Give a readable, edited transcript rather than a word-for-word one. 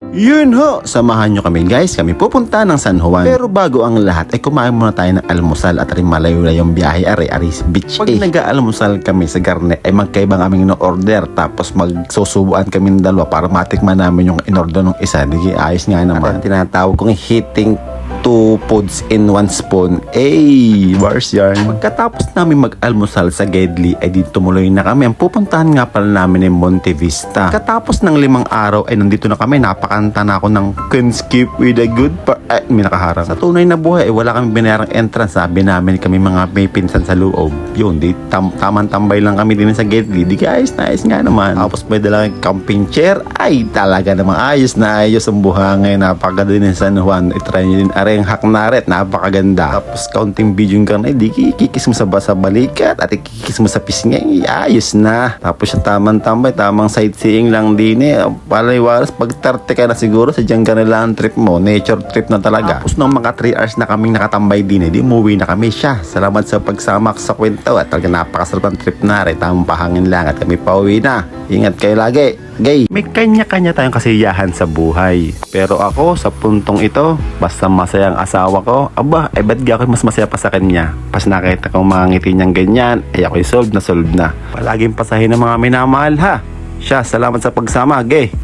Yun ho, samahan nyo kami guys, kami pupunta ng San Juan. Pero bago ang lahat ay kumain muna tayo ng almusal at rin malayo-layong biyahe Aris Beach. Pag nag-aalmusal kami sa Garnet ay magkaibang aming no-order, tapos magsusubuan kami ng dalawa para matikman namin yung in-order ng isa. Di ayos nga naman. At tinatawag kong hitting 2 foods in 1 spoon. Bars yarn. Pagkatapos namin mag-almusal sa Gedli ay dito tumuloy na kami. Ang pupuntahan nga pala namin ay Monte Vista. Katapos ng 5 araw ay nandito na kami. Napakanta na ako ng Can Skip with a Good may nakaharap. Sa tunay na buhay ay wala kami binayarang entrance. Sabi namin kami mga may pinsan sa loob. Yun, di tamang tambay lang kami din sa Gedli. Di guys, nice nga naman. Tapos may dalang camping chair. Ay talaga namang ayos na ayos ang buhangay. Napakaganda din sa San Juan. Itry nyo din areng haknaret, napakaganda. Tapos kaunting video ka na, di kikis mo sa balikat at ikikis mo sa pisngay, ayos na. Tapos yung tamang tambay, tamang sightseeing lang din paliwaras, pag 30 ka na siguro, sadyang ka na lang trip mo, nature trip na talaga. Tapos nung mga 3 hours na kaming nakatambay din di umuwi na kami siya. Salamat sa pagsama sa kwento at talaga napakasarap ang trip na rin. Tamang pahangin lang at kami pauwi na. Ingat kayo lagi. Gay, may kanya-kanya tayong kasiyahan sa buhay. Pero ako, sa puntong ito, basta masaya ang asawa ko, ba't di ako mas masaya pa sa kanya? Pas nakita kong mga ngiti niyang ganyan, ako'y solve na. Palaging pasahin ng mga minamahal ha. Siya, salamat sa pagsama, gay.